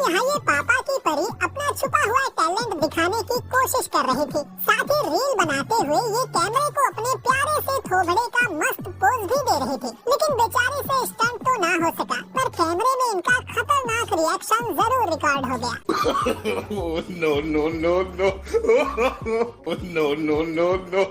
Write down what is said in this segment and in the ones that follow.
यहाँ ये पापा की परी अपना छुपा हुआ टैलेंट दिखाने की कोशिश कर रही थी। साथ ही रील बनाते हुए ये कैमरे को अपने प्यारे से थोबड़े का मस्त पोज भी दे रही थी। लेकिन बेचारी से स्टंट तो ना हो सका, पर कैमरे में इनका खतरनाक रिएक्शन जरूर रिकॉर्ड हो गया। No, no, no, no. No, no, no, no.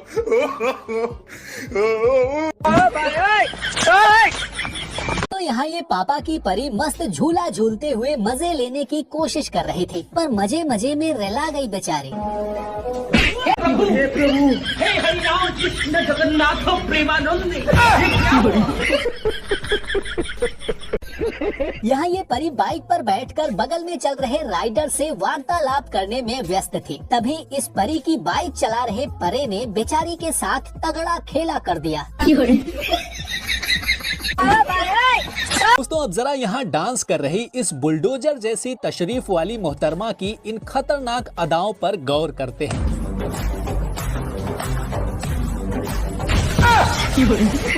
तो यहाँ ये पापा की परी मस्त झूला झूलते हुए मजे लेने की कोशिश कर रही थी, पर मजे मजे में रेला गई बेचारी। हे प्रभु, हे हरि राम कृष्ण जगन्नाथ प्रेमानंद। यहाँ ये परी बाइक पर बैठकर बगल में चल रहे राइडर से वार्तालाप करने में व्यस्त थी। तभी इस परी की बाइक चला रहे परे ने बेचारी के साथ तगड़ा खेला कर दिया। दोस्तों अब जरा यहाँ डांस कर रही इस बुलडोजर जैसी तशरीफ वाली मोहतरमा की इन खतरनाक अदाओं पर गौर करते हैं।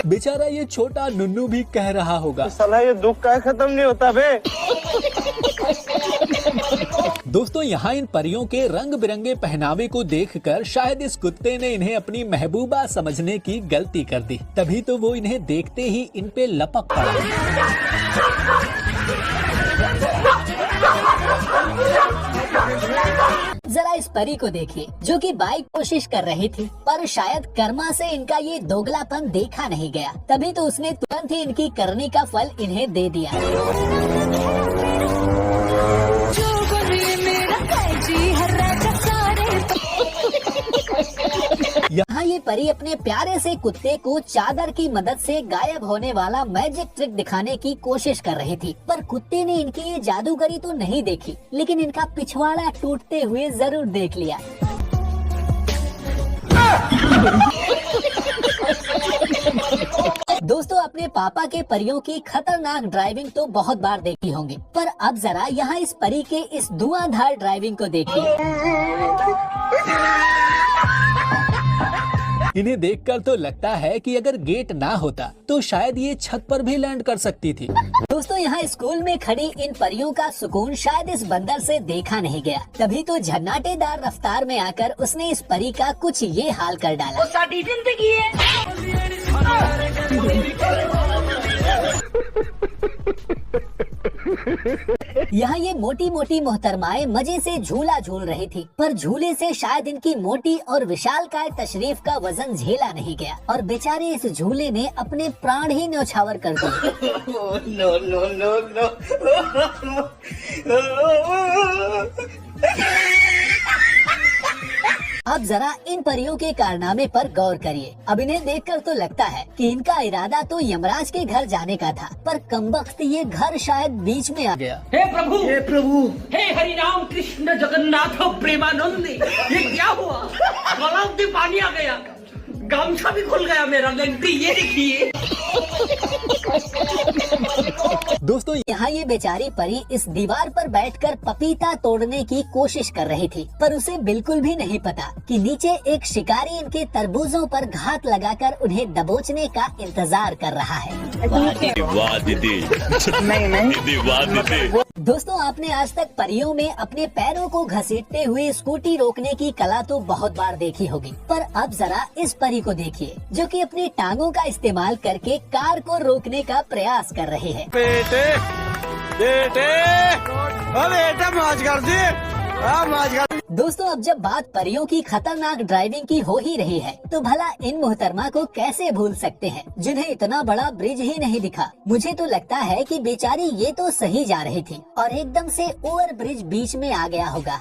बेचारा ये छोटा नुन्नू भी कह रहा होगा, साला ये दुख का खत्म नहीं होता बे। दोस्तों यहाँ इन परियों के रंग बिरंगे पहनावे को देखकर शायद इस कुत्ते ने इन्हें अपनी महबूबा समझने की गलती कर दी, तभी तो वो इन्हें देखते ही इन पे लपक पड़ा। जरा इस परी को देखिए जो कि बाइक कोशिश कर रही थी, पर शायद कर्मा से इनका ये दोगलापन देखा नहीं गया, तभी तो उसने तुरंत ही इनकी करनी का फल इन्हें दे दिया। यहाँ ये परी अपने प्यारे से कुत्ते को चादर की मदद से गायब होने वाला मैजिक ट्रिक दिखाने की कोशिश कर रही थी, पर कुत्ते ने इनकी ये जादूगरी तो नहीं देखी, लेकिन इनका पिछवाड़ा टूटते हुए जरूर देख लिया। दोस्तों अपने पापा के परियों की खतरनाक ड्राइविंग तो बहुत बार देखी होंगी, पर अब जरा यहाँ इस परी के इस धुआंधार ड्राइविंग को देखिए। इन्हें देखकर तो लगता है कि अगर गेट ना होता तो शायद ये छत पर भी लैंड कर सकती थी। दोस्तों यहाँ स्कूल में खड़ी इन परियों का सुकून शायद इस बंदर से देखा नहीं गया, तभी तो झन्नाटेदार रफ्तार में आकर उसने इस परी का कुछ ये हाल कर डाला। यहाँ ये मोटी मोटी मोहतरमाएं मजे से झूला झूल रही थी, पर झूले से शायद इनकी मोटी और विशालकाय तशरीफ का वजन झेला नहीं गया और बेचारे इस झूले ने अपने प्राण ही न्यौछावर कर दिए। No, no, no, no. अब जरा इन परियों के कारनामे पर गौर करिए। अब इन्हें देखकर तो लगता है कि इनका इरादा तो यमराज के घर जाने का था, पर कमबख्त ये घर शायद बीच में आ गया। हे प्रभु, हे हरि राम कृष्ण जगन्नाथ प्रेमानंद। ये क्या हुआ? गलाव में पानी आ गया, गामछा भी खुल गया मेरा। लंटी ये देखिए। दोस्तों यहाँ ये बेचारी परी इस दीवार पर बैठकर पपीता तोड़ने की कोशिश कर रही थी, पर उसे बिल्कुल भी नहीं पता कि नीचे एक शिकारी इनके तरबूजों पर घात लगाकर उन्हें दबोचने का इंतजार कर रहा है। दोस्तों आपने आज तक परियों में अपने पैरों को घसीटते हुए स्कूटी रोकने की कला तो बहुत बार देखी होगी, पर अब जरा इस परी को देखिए जो कि अपनी टांगों का इस्तेमाल करके कार को रोकने का प्रयास कर रहे हैं। बेटे मौज कर दी, मौज कर। दोस्तों अब जब बात परियों की खतरनाक ड्राइविंग की हो ही रही है, तो भला इन मोहतरमा को कैसे भूल सकते हैं जिन्हें इतना बड़ा ब्रिज ही नहीं दिखा। मुझे तो लगता है कि बेचारी ये तो सही जा रही थी और एकदम से ओवर ब्रिज बीच में आ गया होगा।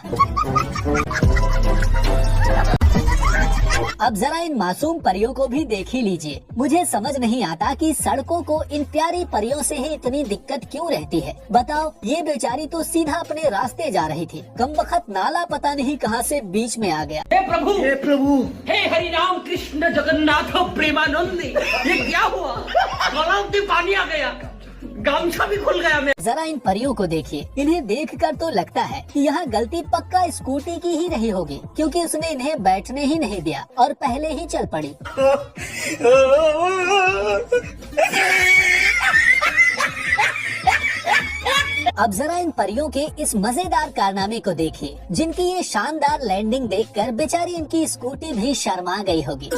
अब जरा इन मासूम परियों को भी देख ही लीजिए। मुझे समझ नहीं आता कि सड़कों को इन प्यारी परियों से ही इतनी दिक्कत क्यों रहती है। बताओ, ये बेचारी तो सीधा अपने रास्ते जा रही थी, कमबख्त नाला पता नहीं कहां से बीच में आ गया। हे प्रभु, हे हरि राम कृष्ण जगन्नाथ प्रेमानंद। ये क्या हुआ? गलाव में पानी आ गया, गामछा भी खुल गया मेरा। जरा इन परियों को देखिए। इन्हें देखकर तो लगता है कि यहाँ गलती पक्का स्कूटी की ही रही होगी, क्योंकि उसने इन्हें बैठने ही नहीं दिया और पहले ही चल पड़ी। अब जरा इन परियों के इस मजेदार कारनामे को देखिए, जिनकी ये शानदार लैंडिंग देखकर बेचारी इनकी स्कूटी भी शर्मा गई होगी।